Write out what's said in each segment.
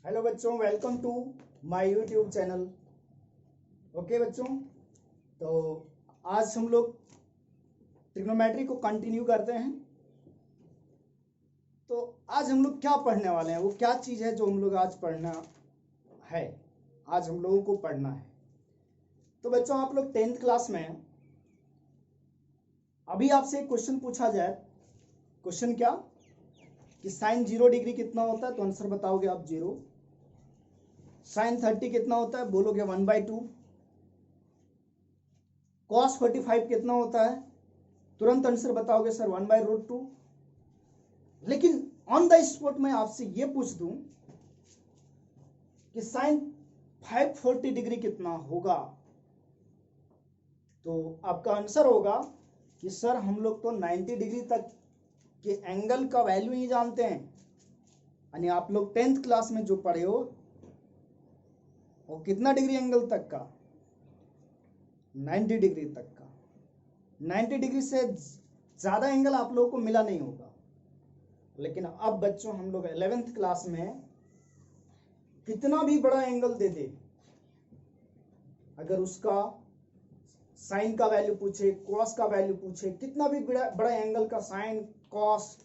Hello बच्चों, welcome to my YouTube channel. Okay बच्चों, तो आज हम लोग ट्रिग्नोमेट्री को कंटिन्यू करते हैं। तो आज हम लोग क्या पढ़ने वाले हैं, वो क्या चीज़ है जो हम लोग आज पढ़ना है, आज हम लोगों को पढ़ना है। तो बच्चों, आप लोग 10th क्लास में हैं। अभी आपसे एक क्वेश्चन पूछा जाए, क्वेश्चन क्या कि साइन 0 डिग्री कितना होता है, तो आंसर बताओगे आप 0। साइन 30 कितना होता है, बोलोगे 1/2। कॉस 45 कितना होता है, तुरंत आंसर बताओगे सर 1/√2। लेकिन ऑन द स्पॉट मैं आपसे ये पूछ दूं कि साइन 540 डिग्री कितना होगा, तो आपका आंसर होगा कि सर हम लोग तो 90 डिग्री तक के एंगल का वैल्यू ही जानते हैं। यानी आप लोग 10th क्लास में जो पढ़े हो वो कितना डिग्री एंगल तक का, 90 डिग्री तक का। 90 डिग्री से ज़्यादा एंगल आप लोगों को मिला नहीं होगा। लेकिन अब बच्चों हम लोग 11th क्लास में कितना भी बड़ा एंगल दे दे, अगर उसका साइन का वैल्यू पूछे, कॉस का वैल्यू पूछे, कितना भी बड़ा एंगल का साइन, कॉस,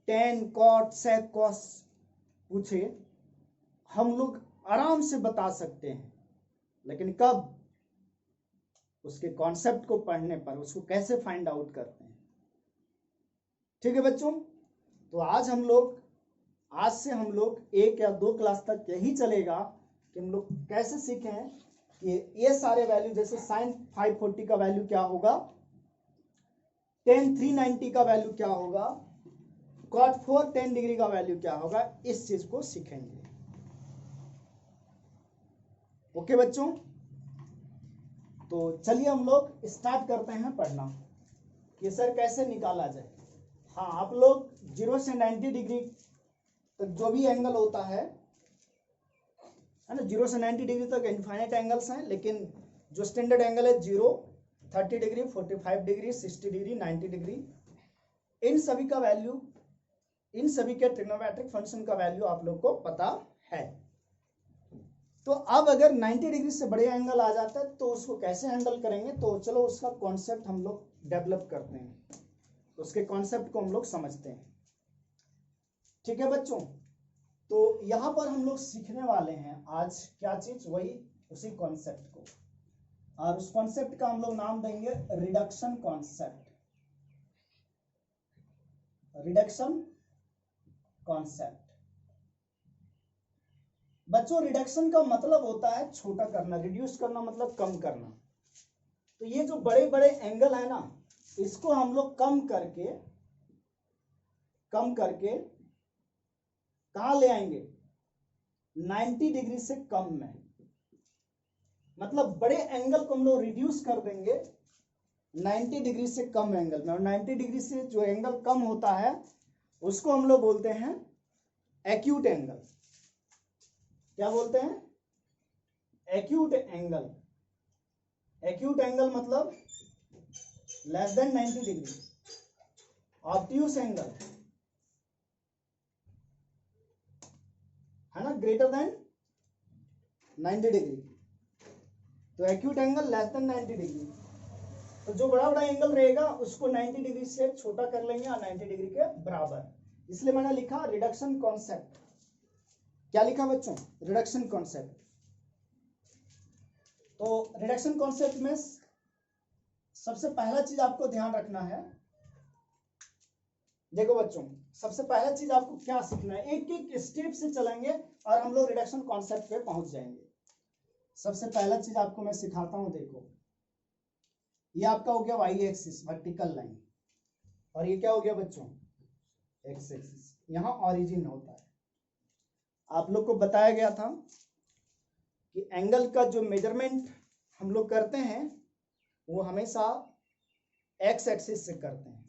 टेन, कॉट, सेक, कॉस पूछे, हम लोग आराम से बता सकते हैं। लेकिन कब? उसके कॉन्सेप्ट को पढ़ने पर, उसको कैसे फाइंड आउट करते हैं। ठीक है बच्चों, तो आज से हम लोग 1 या 2 क्लास तक यही चलेगा कि हम लोग कैसे सीखें कि ये सारे वैल्यू, जैसे साइन 540 का वैल्यू क्या होगा, टेन 390 का वैल्यू क्या होगा, कॉट 410 डिग्री का वैल्यू क्या होगा, इस चीज को सीखेंगे। ओके बच्चों, तो चलिए हम लोग स्टार्ट करते हैं पढ़ना कि सर कैसे निकाला जाए। हाँ, आप लोग 0 से 90 डिग्री तक जो भी एंगल होता है ना, 0 से 90 डिग्री तक इनफाइनाइट एंगल्स हैं। लेकिन जो स्टैंडर्ड एंगल है 0, 30 डिग्री, 45 डिग्री, 60 डिग्री, 90 डिग्री, इन सभी का वैल्यू, इन सभी के ट्रिग्नोमेट्रिक फंक्शन का वैल्यू आप लोग को पता है। तो अब अगर 90 डिग्री से बड़े एंगल आ जाता है तो उसको कैसे हैंडल करेंगे, तो चलो उसका कॉन्सेप्ट हम लोग डेवलप करते हैं, उसके कॉन्सेप्ट को हम लोग समझते हैं। ठीक है बच्चों, तो यहां पर हम लोग सीखने वाले हैं आज क्या चीज, वही उसी कॉन्सेप्ट को, और उस कॉन्सेप्ट का हम लोग नाम देंगे रिडक्शन कॉन्सेप्ट। रिडक्शन कॉन्सेप्ट बच्चों, रिडक्शन का मतलब होता है छोटा करना, रिड्यूस करना मतलब कम करना। तो ये जो बड़े बड़े एंगल है ना, इसको हम लोग कम करके कहां ले आएंगे, 90 डिग्री से कम में। मतलब बड़े एंगल को हम लोग रिड्यूस कर देंगे 90 डिग्री से कम एंगल में, और 90 डिग्री से जो एंगल कम होता है उसको हम लोग बोलते हैं एक्यूट एंगल। क्या बोलते हैं? Acute angle. एक्यूट एंगल मतलब less than 90 degree. Obtuse angle है ना, ग्रेटर देन 90 डिग्री। तो acute angle less than 90 degree. तो जो बड़ा बड़ा एंगल रहेगा उसको 90 डिग्री से छोटा कर लेंगे और 90 डिग्री के बराबर। इसलिए मैंने लिखा रिडक्शन कॉन्सेप्ट। क्या लिखा बच्चों? Reduction concept. तो रिडक्शन कॉन्सेप्ट में सबसे पहला चीज आपको ध्यान रखना है, देखो बच्चों, सबसे पहला चीज आपको क्या सीखना है, एक एक स्टेप से चलेंगे और हम लोग रिडक्शन कॉन्सेप्ट पे पहुंच जाएंगे। सबसे पहला चीज आपको मैं सिखाता हूं, देखो ये आपका हो गया वाई एक्सिस, वर्टिकल लाइन, और ये क्या हो गया बच्चों? X axis. यहां ऑरिजिन होता है। आप लोग को बताया गया था कि एंगल का जो मेजरमेंट हम लोग करते हैं वो हमेशा एक्स एक्सिस से करते हैं,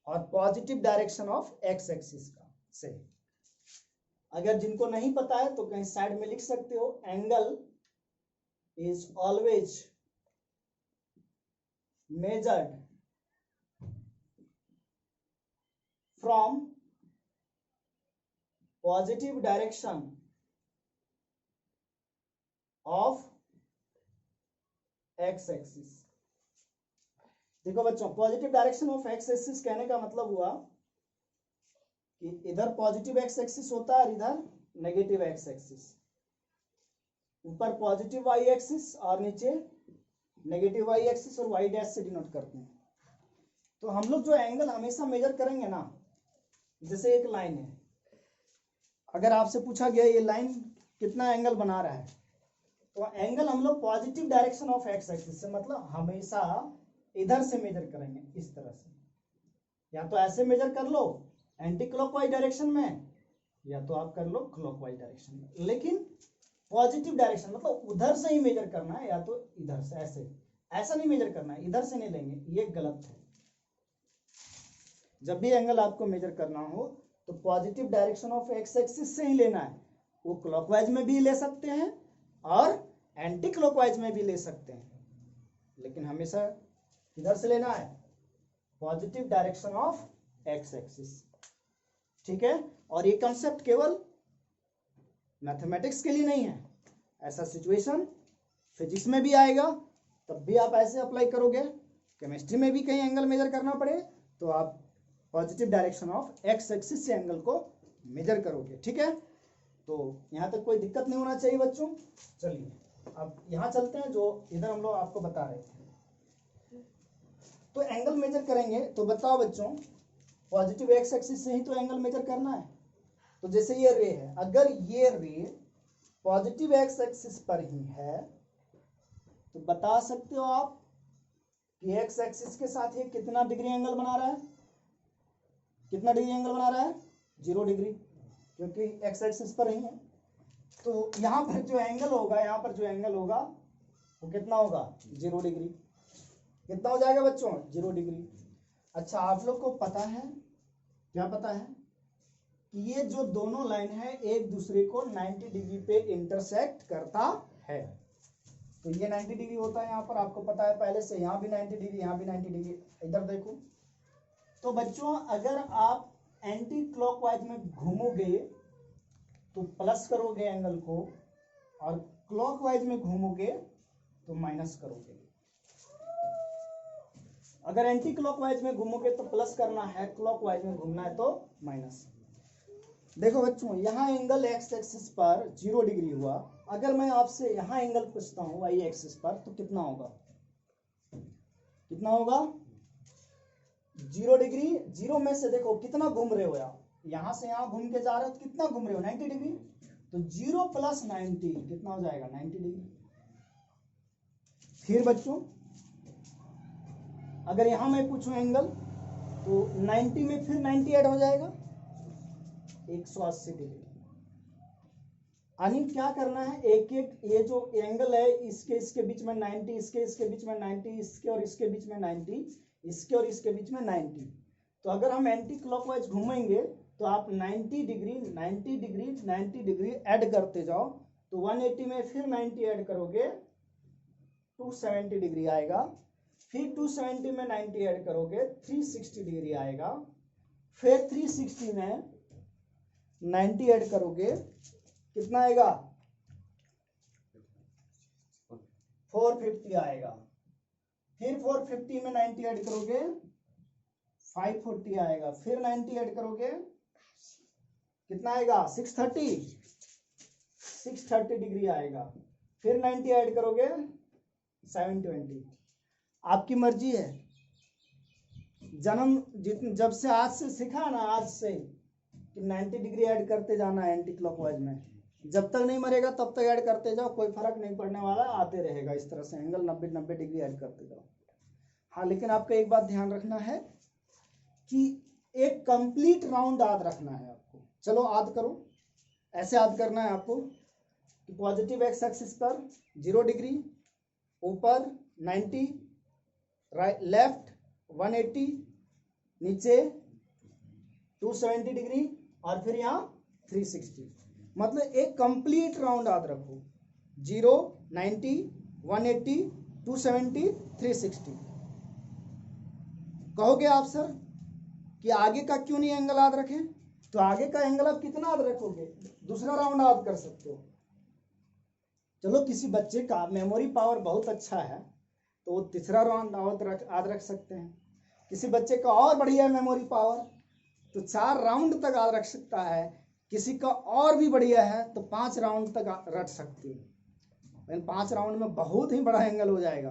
और positive direction of x axis का से। अगर जिनको नहीं पता है तो कहीं साइड में लिख सकते हो, angle is always measured from positive direction of x axis. देखो बच्चों, positive direction of x axis कहने का मतलब हुआ कि इधर पॉजिटिव एक्स एक्सिस होता है और इधर नेगेटिव एक्स एक्सिस। ऊपर पॉजिटिव वाई एक्सिस और नीचे नेगेटिव वाई एक्सिस, और वाई डैश से डिनोट करते हैं। तो हम लोग जो एंगल हमेशा मेजर करेंगे ना, जैसे एक लाइन है, अगर आपसे पूछा गया ये लाइन कितना एंगल बना रहा है, तो एंगल हम लोग positive direction of x axis से, मतलब हमेशा इधर से मेजर करेंगे, इस तरह से। या तो ऐसे मेजर कर लो एंटी क्लॉकवाइज डायरेक्शन में, या तो आप कर लो क्लॉकवाइज डायरेक्शन में, लेकिन पॉजिटिव डायरेक्शन मतलब उधर से ही मेजर करना है, या तो इधर से, ऐसे ऐसा नहीं मेजर करना है, इधर से नहीं लेंगे, ये गलत है। जब भी एंगल आपको मेजर करना हो तो positive direction of x axis से ही लेना है। वो क्लॉकवाइज में भी ले सकते हैं और एंटी क्लॉकवाइज में भी ले सकते हैं, लेकिन हमेशा किधर से लेना है, positive direction of x axis. ठीक है, और ये कंसेप्ट केवल मैथमेटिक्स के लिए नहीं है, ऐसा सिचुएशन फिजिक्स में भी आएगा, तब भी आप ऐसे अप्लाई करोगे। केमिस्ट्री में भी कहीं एंगल मेजर करना पड़े तो आप positive direction of x axis से एंगल को मेजर करोगे। ठीक है, तो यहाँ तक कोई दिक्कत नहीं होना चाहिए बच्चों। चलिए अब यहाँ चलते हैं, जो इधर हम लोग आपको बता रहे थे। तो एंगल मेजर करेंगे, तो बताओ बच्चों, पॉजिटिव एक्स एक्सिस से ही तो एंगल मेजर करना है। तो जैसे ये रे है, अगर ये रे पॉजिटिव एक्स एक्सिस पर ही है, तो बता सकते हो आप कि एक्स एक्सिस के साथ ये कितना डिग्री एंगल बना रहा है, कितना डिग्री एंगल बना रहा है, 0 डिग्री, क्योंकि एक्स एक्सिस पर ही है। तो यहाँ पर जो एंगल होगा, यहाँ पर जो एंगल होगा वो कितना होगा, 0 डिग्री। कितना हो जाएगा बच्चों, 0 डिग्री। अच्छा, आप लोग को पता है, क्या पता है कि ये जो दोनों लाइन है एक दूसरे को 90 डिग्री पे इंटरसेक्ट करता है। तो ये 90 डिग्री होता है, यहाँ पर आपको पता है पहले से, यहाँ भी 90 डिग्री, यहाँ भी 90 डिग्री। इधर देखो, तो बच्चों अगर आप एंटी क्लॉकवाइज में घूमोगे तो प्लस करोगे एंगल को, और क्लॉकवाइज में घूमोगे तो माइनस करोगे। अगर एंटी क्लॉकवाइज में घूमोगे तो प्लस करना है, क्लॉकवाइज में घूमना है तो माइनस। देखो बच्चों, यहाँ एंगल एक्स एक्सिस पर 0 डिग्री हुआ। अगर मैं आपसे यहाँ एंगल पूछता हूँ वाई एक्सिस पर, तो कितना होगा, कितना होगा, 0 डिग्री। 0 में से देखो कितना घूम रहे हो आप, यहाँ से यहाँ घूम के जा रहे हो, तो कितना घूम रहे हो, 90 डिग्री। तो 0 + 90 कितना हो जाएगा, 90 डिग्री। फिर बच्चों अगर यहाँ मैं पूछूं एंगल, तो 90 में फिर 90 ऐड हो जाएगा, 180 डिग्री। यानी क्या करना है, एक एक ये जो एंगल है, इसके बीच में 90, इसके बीच में 90, इसके और इसके बीच में 90, इसके और इसके बीच में 90। तो अगर हम एंटी क्लॉकवाइज घूमेंगे तो आप 90 डिग्री 90 डिग्री 90 डिग्री ऐड करते जाओ, तो 180 में फिर 90 ऐड करोगे, 270 डिग्री आएगा। फिर 270 में 90 ऐड करोगे, 360 डिग्री आएगा। फिर 360 में 90 ऐड करोगे, कितना आएगा, 450 आएगा। फिर 450 में 90 ऐड करोगे, 540 आएगा। फिर 90 ऐड करोगे, कितना आएगा, 630 डिग्री आएगा। फिर 90 ऐड करोगे, 720। आपकी मर्जी है। जब से आज से सीखा ना, आज से कि 90 डिग्री ऐड करते जाना है एंटी क्लॉकवाइज में, जब तक नहीं मरेगा तब तक ऐड करते जाओ, कोई फर्क नहीं पड़ने वाला, आते रहेगा इस तरह से एंगल 90 डिग्री ऐड करते जाओ। हाँ, लेकिन आपको एक बात ध्यान रखना है कि एक कंप्लीट राउंड याद रखना है आपको। चलो याद करो, ऐसे याद करना है आपको कि पॉजिटिव एक्स एक्सिस पर 0 डिग्री, ऊपर 90, राइट लेफ्ट 180, नीचे 270 डिग्री, और फिर यहाँ 360। मतलब एक कंप्लीट राउंड याद रखो, 0, 90, 180, 270, 360। कहोगे आप सर कि आगे का क्यों नहीं एंगल याद रखें? तो आगे का एंगल आप कितना याद रखोगे, दूसरा राउंड याद कर सकते हो। चलो किसी बच्चे का मेमोरी पावर बहुत अच्छा है तो वो तीसरा राउंड याद रख सकते हैं। किसी बच्चे का और बढ़िया है मेमोरी पावर तो 4 राउंड तक याद रख सकता है। किसी का और भी बढ़िया है तो 5 राउंड तक रख सकते हैं। 5 राउंड में बहुत ही बड़ा एंगल हो जाएगा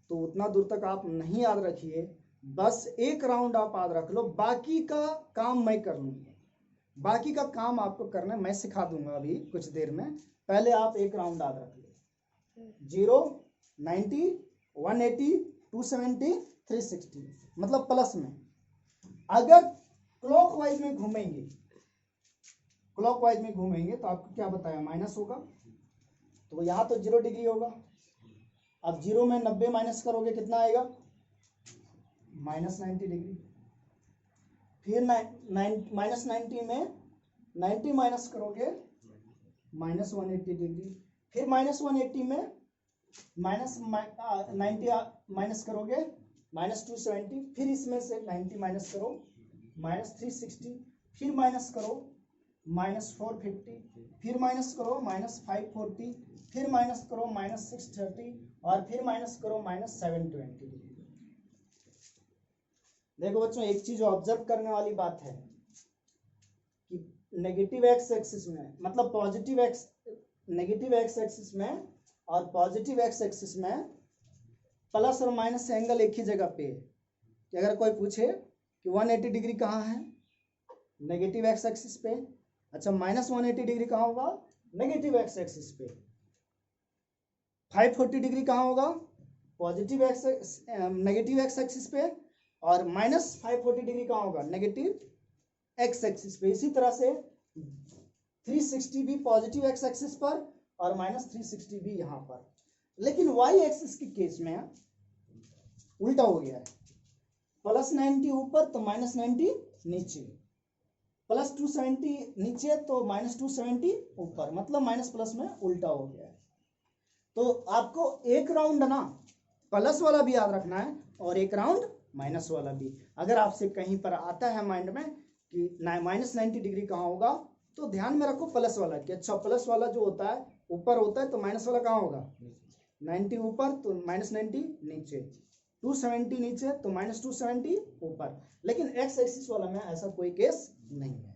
तो उतना दूर तक आप नहीं याद रखिए, बस 1 राउंड आप याद रख लो, बाकी का काम मैं कर लूँगा। बाकी का काम आपको करना मैं सिखा दूंगा अभी कुछ देर में। पहले आप 1 राउंड याद रख लो। 0, 90, 180, 270, 360 मतलब प्लस में। अगर क्लॉकवाइज में घूमेंगे, क्लॉकवाइज में घूमेंगे तो आपको क्या बताया, माइनस होगा। तो यहाँ तो 0 डिग्री होगा। अब 0 में 90 माइनस करोगे कितना आएगा, -90 डिग्री। फिर -90 में 90 माइनस करोगे -180 डिग्री। फिर -180 में -90 माइनस करोगे -270। फिर इसमें से 90 माइनस करो -360। फिर माइनस करो -450। फिर माइनस करो -540। फिर माइनस करो -630 और फिर माइनस करो -720 डिग्री। देखो बच्चों एक चीज ऑब्जर्व करने वाली बात है कि नेगेटिव एक्स एक्सिस में मतलब नेगेटिव एक्स एक्सिस में और पॉजिटिव एक्स एक्सिस में प्लस और माइनस एंगल एक ही जगह पे है। कि अगर कोई पूछे कि 180 डिग्री कहाँ है, नेगेटिव एक्स एक्सिस पे। अच्छा -180 डिग्री कहाँ होगा, नेगेटिव एक्स एक्सिस पे। 540 डिग्री कहाँ होगा, पॉजिटिव नेगेटिव एक्स एक्सिस पे। और -540 डिग्री कहाँ होगा, नेगेटिव एक्स एक्सिस पे। इसी तरह से 360 भी पॉजिटिव एक्स एक्सिस पर और -360 भी यहाँ पर। लेकिन वाई एक्सिस के केस में उल्टा हो गया है, +90 ऊपर तो -90 नीचे, +270 नीचे तो -270 ऊपर, मतलब माइनस प्लस में उल्टा हो गया है। तो आपको 1 राउंड ना प्लस वाला भी याद रखना है और 1 राउंड माइनस वाला भी। अगर आपसे कहीं पर आता है माइंड में कि -90 डिग्री कहाँ होगा तो ध्यान में रखो प्लस वाला कि अच्छा प्लस वाला जो होता है ऊपर होता है तो माइनस वाला कहाँ होगा, 90 ऊपर तो -90 नीचे, 270 नीचे तो -270 ऊपर। लेकिन एक्स एक्सिस वाला में ऐसा कोई केस नहीं है।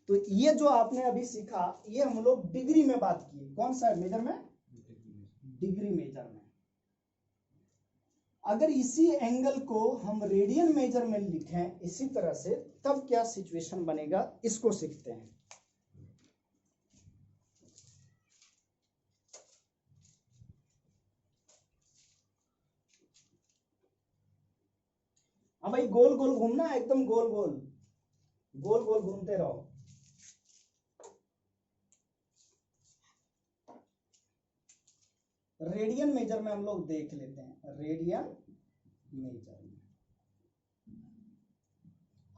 तो ये जो आपने अभी सीखा ये हम लोग डिग्री में बात की। कौन सा मेजर में, डिग्री मेजर में। अगर इसी एंगल को हम रेडियन मेजर में लिखें इसी तरह से तब क्या सिचुएशन बनेगा, इसको सीखते हैं। हाँ भाई गोल गोल घूमना है, एकदम गोल गोल गोल गोल घूमते रहो। रेडियन मेजर में हम लोग देख लेते हैं, रेडियन मेजर में।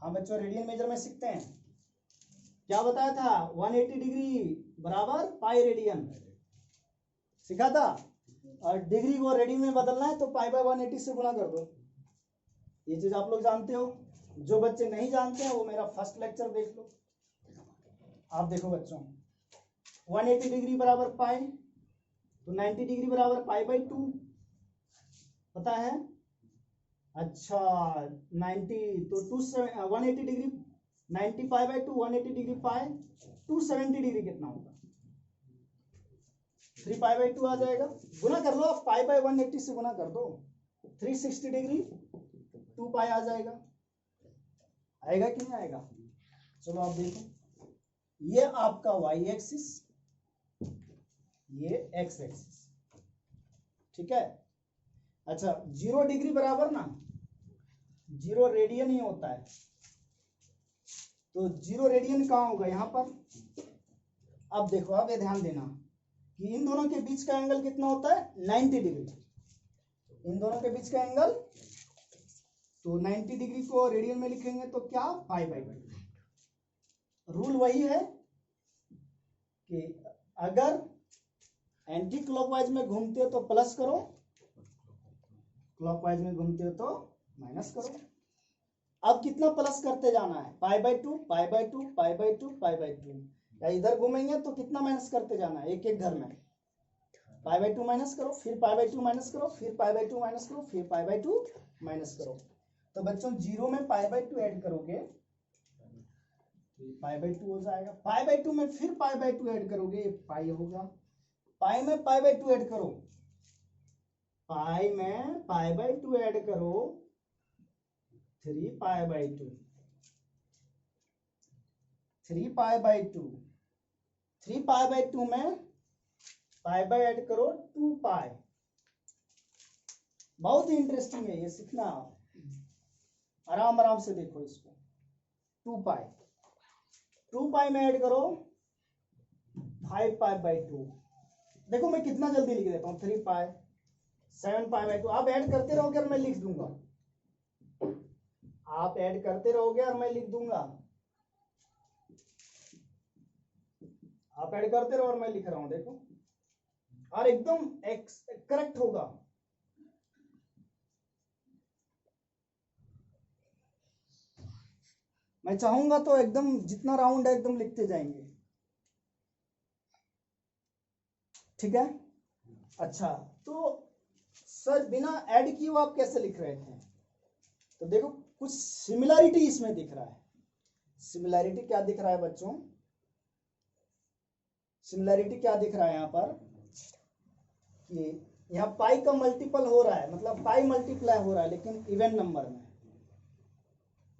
हाँ बच्चों रेडियन मेजर में सीखते हैं। क्या बताया था, 180 डिग्री बराबर पाई रेडियन सीखा था। और डिग्री को रेडियन में बदलना है तो π/180 से गुणा कर दो। ये चीज आप लोग जानते हो। जो बच्चे नहीं जानते हैं वो मेरा फर्स्ट लेक्चर देख लो। आप देखो बच्चों 180 डिग्री बराबर पाई तो 90 डिग्री बराबर π/2 पता है। अच्छा 90 तो 180 डिग्री 90 π/2 180 डिग्री पाई 270 डिग्री कितना होगा, 3π/2 आ जाएगा। गुना कर लो आप, π/180 से गुना कर दो, 360 डिग्री 2π आ जाएगा। आएगा कि नहीं आएगा, चलो आप देखो। ये आपका y एक्सिस, ये x एक्सिस, ठीक है। अच्छा 0 डिग्री बराबर ना 0 रेडियन ही होता है तो 0 रेडियन कहाँ होगा, यहाँ पर। अब देखो अब ये ध्यान देना कि इन दोनों के बीच का एंगल कितना होता है, 90 डिग्री। इन दोनों के बीच का एंगल तो 90 डिग्री को रेडियन में लिखेंगे तो क्या, π/2। रूल वही है कि अगर एंटी क्लॉकवाइज में घूमते हो तो प्लस करो, क्लॉकवाइज में घूमते हो तो माइनस करो। अब कितना प्लस करते जाना है, pi by two, pi by two, pi by two, pi by two, या इधर घूमेंगे तो कितना माइनस करते जाना है एक एक घर में, पाई बाई टू माइनस करो, फिर पाई बाई टू माइनस करो, फिर पाई बाई टू माइनस करो, फिर पाई बाई टू माइनस करो। तो बच्चों जीरो में पाई बाई टू ऐड करोगे पाई बाई टू हो जाएगा, पाई बाई टू में फिर पाई बाई टू ऐड करोगे पाई होगा, पाई में पाई बाई टू ऐड करो, पाई में पाई बाई टू ऐड करो 3 pi by two, 3 pi by two, 3 pi by two में पाई बाई ऐड करो 2 पाई। बहुत ही इंटरेस्टिंग है ये, सीखना आराम आराम से देखो इसको। 2 पाई, 2 पाई में ऐड करो 5 पाई बाई टू। देखो मैं कितना जल्दी लिख देता हूँ, 3 पाई, 7 पाई बाई टू। आप ऐड करते रहोगे और मैं लिख दूंगा, आप ऐड करते रहोगे और मैं लिख दूंगा, आप ऐड करते रहो और मैं लिख रहा हूं देखो, और एकदम करेक्ट होगा। मैं चाहूंगा तो एकदम जितना राउंड है एकदम लिखते जाएंगे, ठीक है। अच्छा तो सर बिना ऐड किए आप कैसे लिख रहे थे, तो देखो कुछ सिमिलैरिटी इसमें दिख रहा है। सिमिलैरिटी क्या दिख रहा है बच्चों, सिमिलैरिटी क्या दिख रहा है यहाँ पर कि यहाँ पाई का मल्टीपल हो रहा है, मतलब पाई मल्टीप्लाई हो रहा है, लेकिन इवन नंबर में।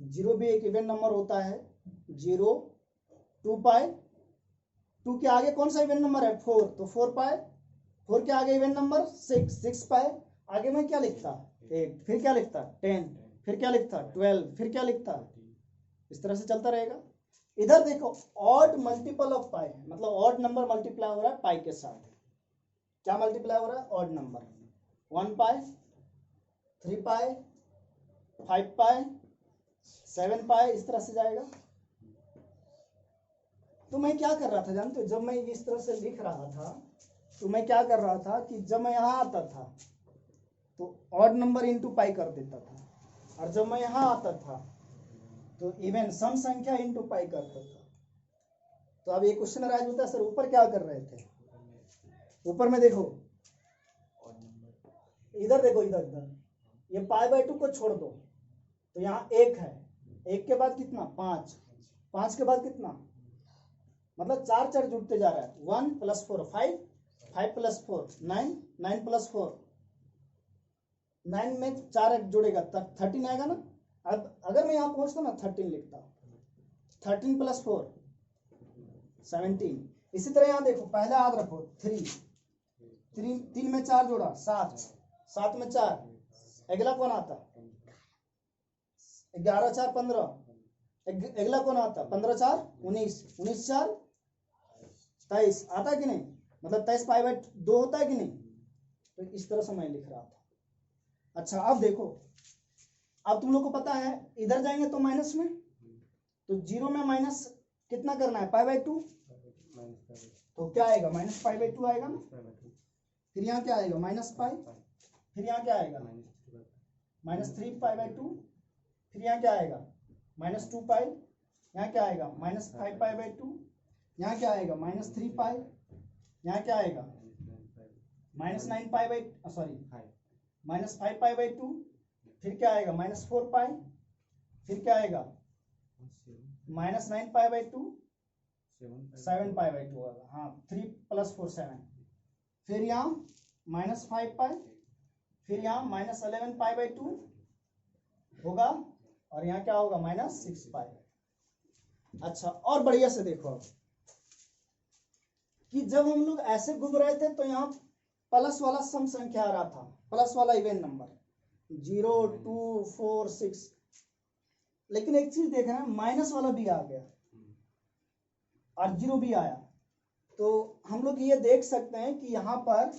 जीरो भी एक इवन नंबर होता है, 0, 2 पाई, 2 के आगे कौन सा इवन नंबर है 4, तो 4 पाई, 4 के आगे इवन नंबर 6, 6 पाई, आगे मैं क्या लिखता 8, फिर क्या लिखता 10, फिर क्या लिखता 12, फिर क्या लिखता, इस तरह से चलता रहेगा। इधर देखो ऑड मल्टीपल ऑफ पाई, मतलब ऑड नंबर मल्टीप्लाई हो रहा है पाई के साथ। क्या मल्टीप्लाई हो रहा है, ऑड नंबर, 1 पाई, 3 पाई, 5 पाई, 7 पाई, इस तरह से जाएगा। तो मैं क्या कर रहा था जानते हो, जब मैं इस तरह से लिख रहा था तो मैं क्या कर रहा था कि जब मैं यहाँ आता था तो ऑड नंबर इनटू पाई कर देता था, और जब मैं यहाँ आता था तो इवन सम संख्या इनटू पाई करता था। तो अब ये क्वेश्चन राइज होता है, सर ऊपर क्या कर रहे थे, ऊपर में देखो, इधर देखो, इधर इधर ये पाई बाई टू को छोड़ दो तो यहाँ 1 है, 1 के बाद कितना 5, 5 के बाद कितना, मतलब 4 4 जुड़ते जा रहा है, 1 + 4 5, 5 + 4 9, 9 + 4 9 में 4 जुड़ेगा तब 13 आएगा ना। अब अगर मैं यहाँ पहुंचता ना 13 लिखता, 13 + 4 17। इसी तरह यहाँ देखो, पहले याद रखो 3, 3 में 4 जोड़ा 7, 7 में 4, अगला कौन आता 11 4 15, अगला कौन आता 15 4 19, 19 4 23 आता है कि नहीं, मतलब 23 पाई बाई 2 होता है कि नहीं। तो इस तरह से मैं लिख रहा था। अच्छा अब देखो, अब तुम लोग को पता है इधर जाएंगे तो माइनस में, तो 0 में माइनस कितना करना है पाई बाई 2, तो क्या आएगा माइनस पाई बाई 2 आएगा ना। फिर यहाँ क्या आएगा माइनस पाई, फिर यहाँ क्या आएगा -3 पाई बाई 2, फिर यहाँ क्या आएगा -2 पाई, यहाँ क्या आएगा -5 पाई बाई 2, यहाँ क्या आएगा -3 पाई, यहाँ क्या आएगा -9 pi by sorry -5 pi by 2, फिर क्या आएगा -4 पाई, फिर क्या आएगा -9 पाई बाई 2, 7 पाई बाई 2 आएगा, हाँ 3 + 4 7, फिर यहाँ -5 पाई, फिर यहाँ -11 पाई बाई 2 होगा, और यहाँ क्या होगा -6 पाई। अच्छा और बढ़िया से देखो अब कि जब हम लोग ऐसे घूम रहे थे तो यहाँ प्लस वाला सम संख्या आ रहा था, प्लस वाला इवन नंबर 0 2 4 6, लेकिन एक चीज देख रहे हैं माइनस वाला भी आ गया और 0 भी आया। तो हम लोग ये देख सकते हैं कि यहाँ पर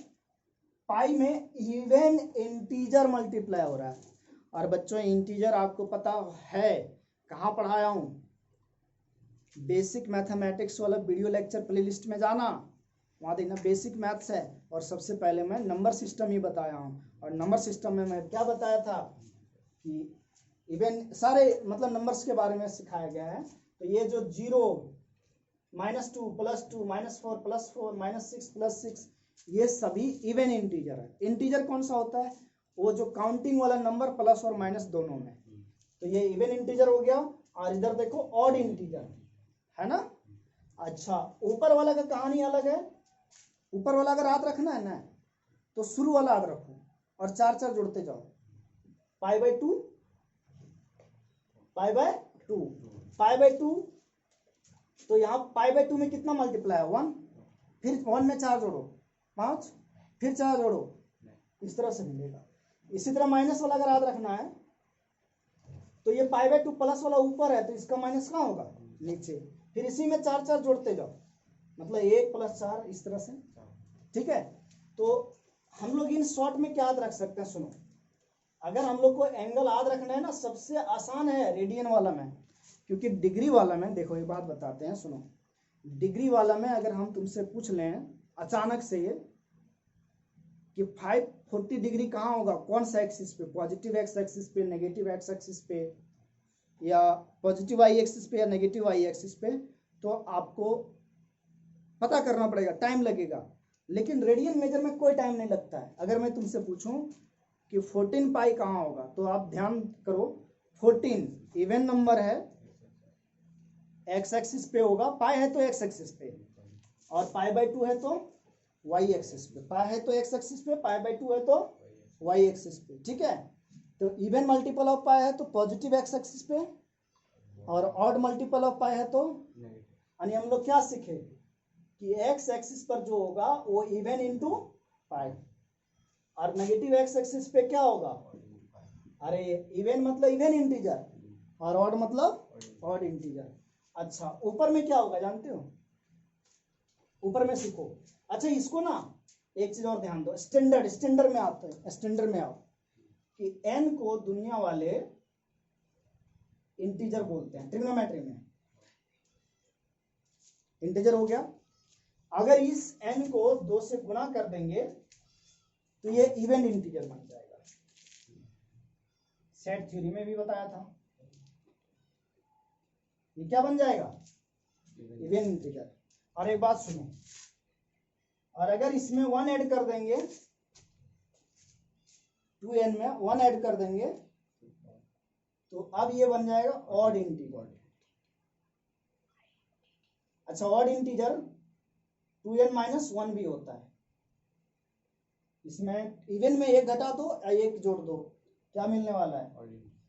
पाई में इवन इंटीजर मल्टीप्लाई हो रहा है। और बच्चों इंटीजर आपको पता है कहाँ पढ़ाया हूँ, बेसिक मैथमेटिक्स वाला वीडियो लेक्चर प्लेलिस्ट में जाना, वहाँ देखना बेसिक मैथ्स है, और सबसे पहले मैं नंबर सिस्टम ही बताया हूँ। और नंबर सिस्टम में मैं क्या बताया था कि इवन सारे मतलब नंबर्स के बारे में सिखाया गया है। तो ये जो 0, -2, +2, -4, +4, -6, +6, ये सभी इवन इंटीजर है। इंटीजर कौन सा होता है? वो जो काउंटिंग वाला नंबर प्लस और माइनस दोनों में। तो ये इवन इंटीजर हो गया। और इधर देखो ऑड इंटीजर है ना। अच्छा, ऊपर वाला का कहानी अलग है। ऊपर वाला अगर याद रखना है ना तो शुरू वाला याद रखो और 4 4 जोड़ते जाओ। π/2, π/2, π/2। तो यहाँ π/2 में कितना मल्टीप्लाई है? 1। फिर 1 में 4 जोड़ो 5, फिर 4 जोड़ो, इस तरह से मिलेगा। इसी तरह माइनस वाला अगर याद रखना है तो ये π/2 प्लस वाला ऊपर है तो इसका माइनस कहाँ होगा? नीचे। फिर इसी में 4 4 जोड़ते जाओ, मतलब 1 + 4, इस तरह से। ठीक है। तो हम लोग इन शॉर्ट में क्या याद रख सकते हैं? सुनो, अगर हम लोग को एंगल याद रखना है ना, सबसे आसान है रेडियन वाला में, क्योंकि डिग्री वाला में देखो एक बात बताते हैं, सुनो। डिग्री वाला में अगर हम तुमसे पूछ लें अचानक से ये कि 540 डिग्री कहाँ होगा, कौन सा एक्सिस पे? पॉजिटिव एक्स एक्सिस पे, नेगेटिव एक्स एक्सिस पे, या पॉजिटिव वाई एक्सिस पे या नेगेटिव वाई एक्सिस पे, तो आपको पता करना पड़ेगा, टाइम लगेगा। लेकिन रेडियन मेजर में कोई टाइम नहीं लगता है। अगर मैं तुमसे पूछूं कि 14 पाई कहाँ होगा, तो आप ध्यान करो, 14 इवन नंबर है, एक्स एक्सिस पे होगा, पाई है तो एक्स एक्सिस पे, और π/2 है तो वाई एक्सिस पे। पाई है तो एक्स एक्सिस पे, π/2 है तो वाई एक्सिस पे। ठीक है। तो इवन मल्टीपल ऑफ पाई है तो पॉजिटिव एक्स एक्सिस पे, और ऑड मल्टीपल ऑफ पाई है तो, यानी हम लोग क्या सीखे कि एक्स एक्सिस पर जो होगा वो इवन इंटू पाई, और नेगेटिव एक्स एक्सिस पे क्या होगा? अरे इवन मतलब इवन इंटीजर, और ऑड मतलब ऑड इंटीजर। अच्छा, ऊपर में क्या होगा जानते हो? ऊपर में सीखो। अच्छा, इसको ना एक चीज और ध्यान दो, स्टैंडर्ड में आते हैं, स्टैंडर्ड में आओ कि n को दुनिया वाले इंटीजर बोलते हैं। ट्रिग्नोमेट्री में इंटीजर हो गया। अगर इस n को 2 से गुना कर देंगे तो ये इवन इंटीजर बन जाएगा। सेट थ्योरी में भी बताया था, ये क्या बन जाएगा? Even integer. और एक बात सुनो, और अगर इसमें 1 ऐड कर देंगे, 2n में 1 ऐड कर देंगे तो अब ये बन जाएगा ऑड इंटीजर। अच्छा, ऑड इंटीजर 2n - 1 भी होता है। इसमें इवन में 1 घटा दो या 1 जोड़ दो, क्या मिलने वाला है?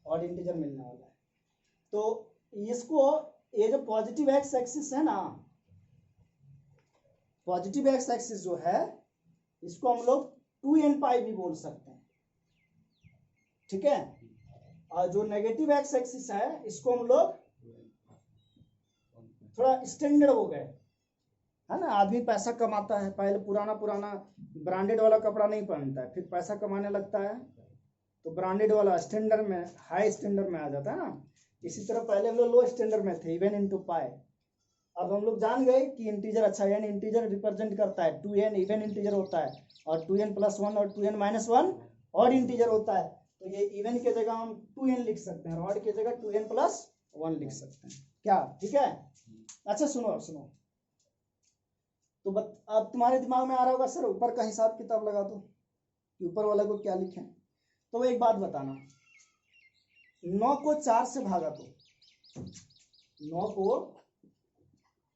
ऑड इंटीजर मिलने वाला है। तो इसको, ये जो पॉजिटिव एक्स एक्सिस है ना, पॉजिटिव एक्स एक्सिस जो है, इसको हम लोग 2n पाई भी बोल सकते हैं। ठीक है। और जो नेगेटिव एक्स एक्सिस है, इसको हम लोग थोड़ा स्टैंडर्ड हो गए, है ना। आदमी पैसा कमाता है, पहले पुराना ब्रांडेड वाला कपड़ा नहीं पहनता है, फिर पैसा कमाने लगता है तो ब्रांडेड वाला स्टैंडर्ड में, हाई स्टैंडर्ड में आ जाता है ना। इसी तरह पहले हम लोग लो स्टैंडर्ड में थे, इवन इंटू पाई। अब हम लोग जान गए कि इंटीजर, अच्छा n इंटीजर रिप्रेजेंट करता है, 2n इवन इंटीजर होता है, और 2n + 1 और 2n - 1 ऑड इंटीजर होता है। तो ये इवन के जगह हम 2n लिख सकते हैं, और ऑड के जगह 2n + 1 लिख सकते हैं। क्या ठीक है? अच्छा सुनो, अब सुनो, तो अब तुम्हारे दिमाग में आ रहा होगा सर ऊपर का हिसाब किताब लगा दो कि ऊपर वाला को क्या लिखें। तो एक बात बताना, 9 को 4 से भागा दो, 9 को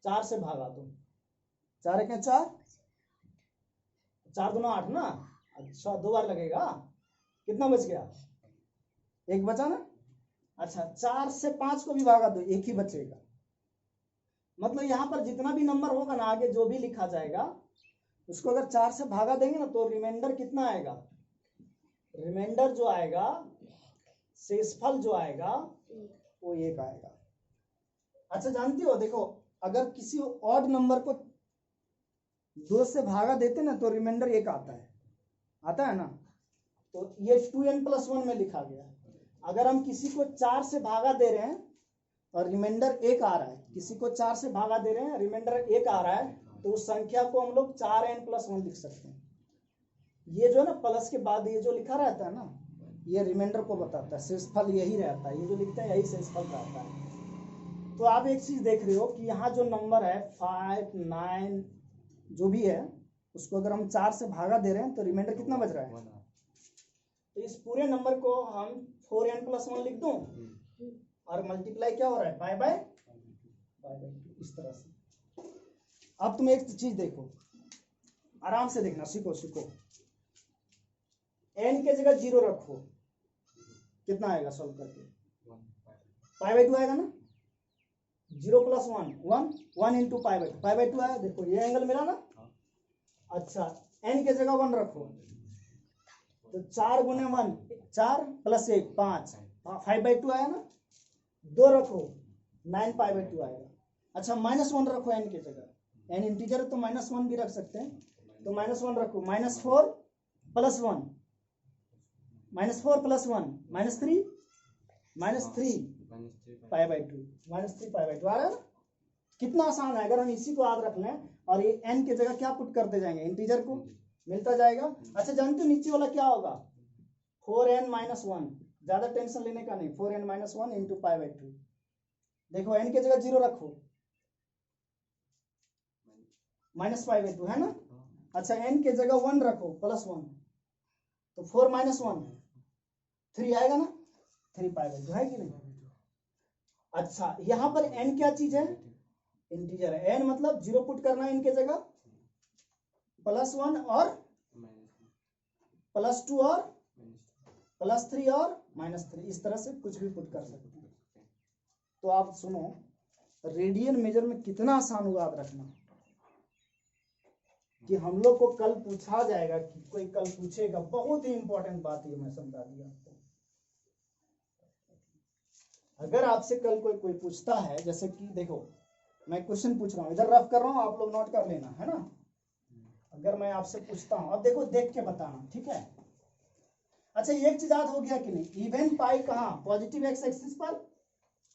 4 से भागा दो, 4 1 4, 4 दूना 8 ना। अच्छा, 2 बार लगेगा, कितना बच गया? 1 बचा ना। अच्छा, 4 से 5 को भी भागा दो, 1 ही बचेगा। मतलब यहाँ पर जितना भी नंबर होगा ना, आगे जो भी लिखा जाएगा, उसको अगर 4 से भागा देंगे ना तो रिमाइंडर कितना आएगा? रिमाइंडर जो आएगा, शेषफल जो आएगा वो 1 आएगा। अच्छा, जानती हो, देखो अगर किसी ऑड नंबर को 2 से भागा देते ना तो रिमाइंडर 1 आता है ना। तो ये 2n + 1 में लिखा गया। अगर हम किसी को 4 से भागा दे रहे हैं और रिमाइंडर 1 आ रहा है, किसी को 4 से भागा दे रहे हैं, रिमाइंडर 1 आ रहा है, तो उस संख्या को हम लोग 4n + 1 लिख सकते हैं। ये जो ना प्लस के बाद ये जो लिखा रहता है ना, ये रिमाइंडर को बताता है, शेषफल यही रहता है, ये जो लिखते हैं यही शेषफल रहता है। तो आप एक चीज देख रहे हो कि यहाँ जो नंबर है 5, 9 जो भी है, उसको अगर हम 4 से भागा दे रहे हैं तो रिमाइंडर कितना बच रहा है। तो इस पूरे नंबर को हम 4n+1 लिख दूं और मल्टीप्लाई क्या हो रहा है पाई बाय 2, इस तरह से। अब तुम एक चीज देखो, आराम से देखना, सीखो सीखो। n के जगह 0 रखो, कितना आएगा सॉल्व करके, पाई बाय 2 आएगा ना। 0 + 1 1, 1 × पाई बाय 2 आया। देखो ये एंगल मिला ना। अच्छा n के जगह 1 रखो, तो 4 × 1 4 + 1 5, 5/2 आया ना। 2 रखो 9 π/2 आएगा। अच्छा -1 रखो n की जगह, n इंटीजर है तो -1 भी रख सकते हैं, तो -1 रखो, -4 + 1 -4 + 1 -3 -3 π/2 -3 π/2 आ रहा है ना। कितना आसान है, अगर हम इसी को याद रख लें और ये n की जगह क्या पुट करते जाएंगे, इंटीजर को मिलता जाएगा। अच्छा जानते हो नीचे वाला क्या होगा, 4n-1, ज्यादा टेंशन लेने का नहीं, 4n-1 × π/2। देखो n की जगह 0 रखो, -π/2 है ना। अच्छा n की जगह 1 रखो +1, तो 4 - 1 3 आएगा ना, 3 π/2 है कि नहीं। अच्छा यहां पर n क्या चीज है, इंटीजर है। n मतलब 0 पुट करना है, n की जगह +1 और +2 और +3 और -3, इस तरह से कुछ भी पुट कर सकते हैं। तो आप सुनो, रेडियन मेजर में कितना आसान हुआ याद रखना, कि हम लोग को कल पूछा जाएगा, कि कोई कल पूछेगा, बहुत ही इंपॉर्टेंट बात है, मैं समझा दिया आपको। अगर आपसे कल कोई पूछता है, जैसे कि देखो मैं क्वेश्चन पूछ रहा हूँ, इधर रफ कर रहा हूँ, आप लोग नोट कर लेना है ना। अगर मैं आपसे पूछता हूँ, अब देखो देख के बताना, ठीक है। अच्छा एक चीज याद हो गया कि नहीं, इवन पाई कहाँ, पॉजिटिव x एक्सिस पर,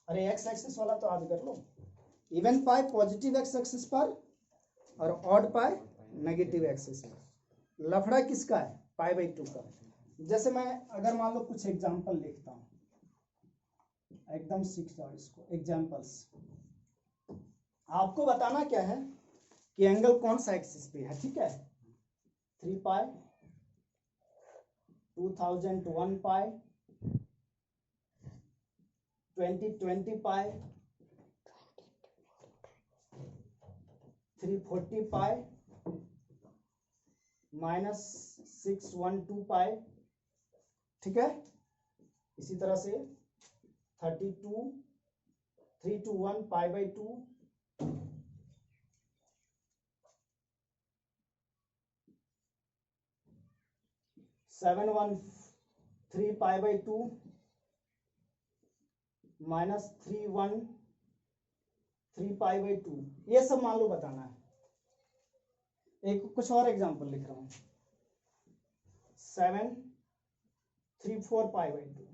अरे x एक्सिस वाला तो याद कर लो, even pi positive x axis पर और ऑड पाई नेगेटिव एक्सिस पर। लफड़ा किसका है, π/2 का। जैसे मैं अगर मान लो कुछ एग्जांपल लिखता हूँ, एकदम सीख जाओ इसको, एग्जांपल्स। आपको बताना क्या है कि एंगल कौन सा एक्सिस पे है, ठीक है। 3 π, 2001 π, 2020 π, 340 π, -612 π, ठीक है। इसी तरह से 32, 321 π/2, 713 π/2, -313 π/2, ये सब मान लो बताना है। एक कुछ और एग्जांपल लिख रहा हूं, 734 π/2,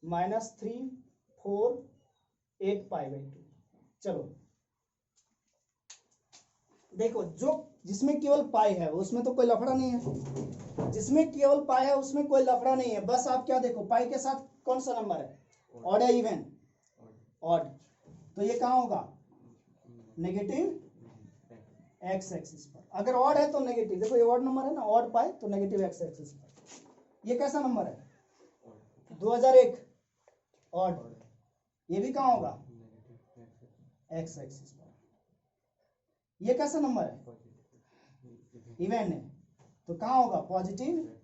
-348 π/2। चलो देखो, जो जिसमें केवल पाई है उसमें तो कोई लफड़ा नहीं है, जिसमें केवल पाई है उसमें कोई लफड़ा नहीं है। बस आप क्या देखो, पाई के साथ कौन सा नंबर है, ऑड या इवन, ऑड, तो ये कहाँ होगा, नेगेटिव x एक्सिस पर। अगर ऑड है तो नेगेटिव, देखो ये ऑड नंबर है ना, ऑड पाई तो नेगेटिव x एक्सिस पर। ये कैसा नंबर है, 2001, ऑड, ये भी कहाँ होगा, x एक्सिस पर। ये कैसा नंबर है, इवन है, तो कहाँ होगा, पॉजिटिव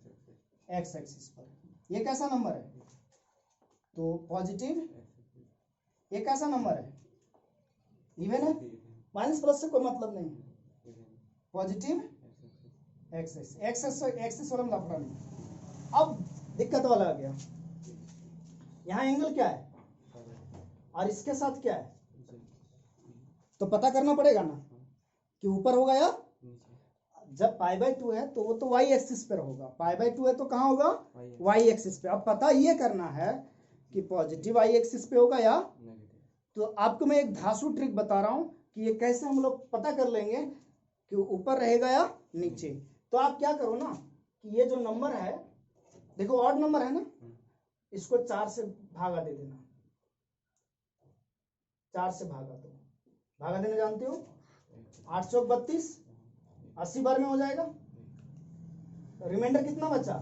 x एक्सिस पर। ये कैसा नंबर है, तो पॉजिटिव। ये कैसा नंबर है, इवन है, माइनस प्लस से कोई मतलब नहीं, पॉजिटिव x एक्सिस वाला लफड़ा नहीं। अब दिक्कत वाला आ गया, यहाँ एंगल क्या है और इसके साथ क्या है, तो पता करना पड़ेगा ना कि ऊपर होगा या, जब π/2 है तो वो तो y एक्सिस पर होगा, π/2 है तो कहाँ होगा, y एक्सिस पे। अब पता ये करना है कि पॉजिटिव y एक्सिस पे होगा या, तो आपको मैं एक धांसू ट्रिक बता रहा हूं कि ये कैसे हम लोग पता कर लेंगे कि ऊपर रहेगा या नीचे। तो आप क्या करो ना, कि ये जो नंबर है, देखो ऑड नंबर है ना, इसको 4 से भागा दे देना। 4 से भागा दो, भागा देना जानते हो, 8 चौक 32, 80 बार में हो जाएगा। रिमाइंडर कितना बचा?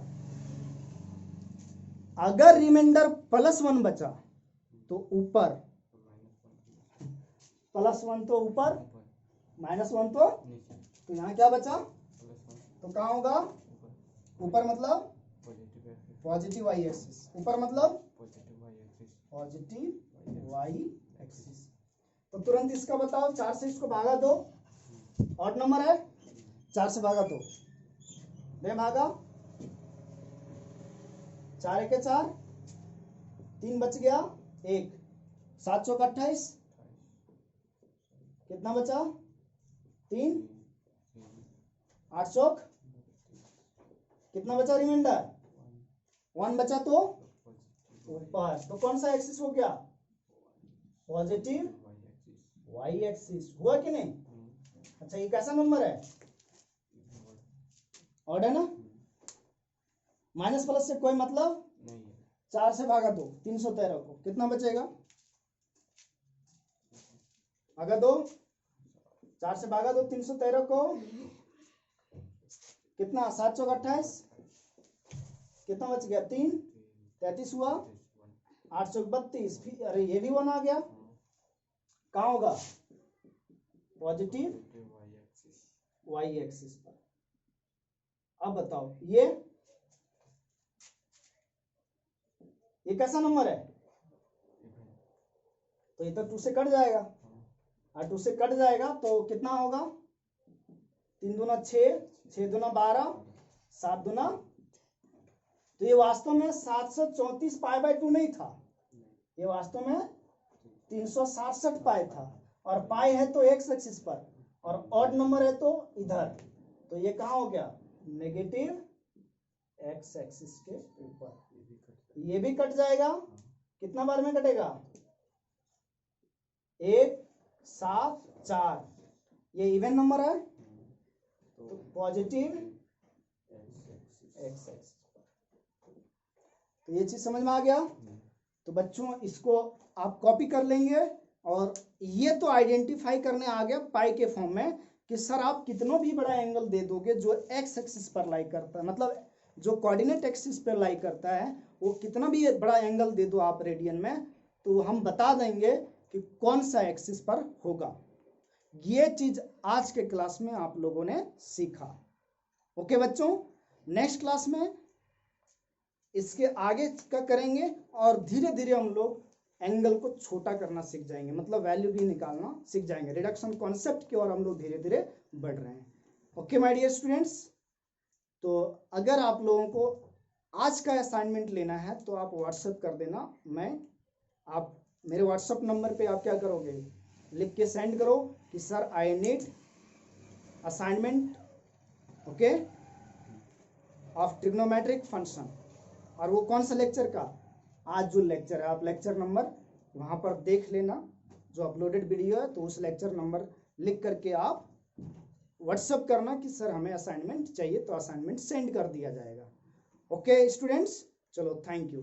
अगर रिमाइंडर +1 बचा तो ऊपर, +1 तो ऊपर, -1 तो यहाँ क्या बचा? तो कहाँ होगा? ऊपर मतलब पॉजिटिव y एक्सिस, ऊपर मतलब पॉजिटिव y एक्सिस। तो तुरंत इसका बताओ, 4 से इसको भागा दो, ऑड नंबर है, 4 से भागा दो, दे भागा, 4 1 4, 3 बच गया 1, 7 चौक 28, कितना बचा? 3, 8 चौक कितना बचा? रिमाइंडर 1 बचा तो ऊपर, तो कौन सा एक्सिस हो गया? Positive y axis. हुआ कि नहीं? अच्छा, ये कैसा नंबर है? ऑड है ना, माइनस प्लस से कोई मतलब नहीं है। 4 से भागा दो 313 को, कितना बचेगा? भागा दो, 4 से भागा दो 313 को, कितना? 7 चौक 28, कितना बच गया? 3, 33 हुआ, 8 चौक 32, फिर अरे ये भी 1 आ गया, कहाँ होगा? पॉजिटिव y एक्सिस पर। अब बताओ ये कैसा नंबर है? तो ये तो 2 से कट जाएगा, और 2 से कट जाएगा तो कितना होगा? 3 दूना 6, 6 दूना 12, 7 दूना, तो ये वास्तव में 734 π/2 नहीं था, ये वास्तव में 367 पाई था, और पाई है तो x एक्सिस पर, और ऑड नंबर है तो इधर, तो ये कहाँ हो गया? नेगेटिव x एक्सिस के ऊपर। ये भी कट जाएगा, कितना बार में कटेगा? 1 7 4, ये इवन नंबर है तो पॉजिटिव x एक्सिस। तो ये चीज समझ में आ गया? तो बच्चों इसको आप कॉपी कर लेंगे, और ये तो आइडेंटिफाई करने आ गया पाई के फॉर्म में कि सर आप कितना भी बड़ा एंगल दे दोगे जो एक्स एक्सिस पर लाई करता है, मतलब जो कोऑर्डिनेट एक्सिस पर लाई करता है, वो कितना भी बड़ा एंगल दे दो आप रेडियन में, तो हम बता देंगे कि कौन सा एक्सिस पर होगा। ये चीज आज के क्लास में आप लोगों ने सीखा। ओके बच्चों, नेक्स्ट क्लास में इसके आगे का करेंगे, और धीरे धीरे हम लोग एंगल को छोटा करना सीख जाएंगे, मतलब वैल्यू भी निकालना सीख जाएंगे। रिडक्शन कॉन्सेप्ट की ओर हम लोग धीरे धीरे बढ़ रहे हैं। ओके माय डियर स्टूडेंट्स, तो अगर आप लोगों को आज का असाइनमेंट लेना है तो आप व्हाट्सएप कर देना, आप मेरे व्हाट्सएप नंबर पे आप क्या करोगे, लिख के सेंड करो कि sir I need assignment okay of trigonometric function, और वो कौन सा लेक्चर का? आज जो लेक्चर है, आप लेक्चर नंबर वहाँ पर देख लेना, जो अपलोडेड वीडियो है, तो उस लेक्चर नंबर लिख करके आप व्हाट्सएप करना कि सर हमें असाइनमेंट चाहिए, तो असाइनमेंट सेंड कर दिया जाएगा। ओके स्टूडेंट्स, चलो थैंक यू।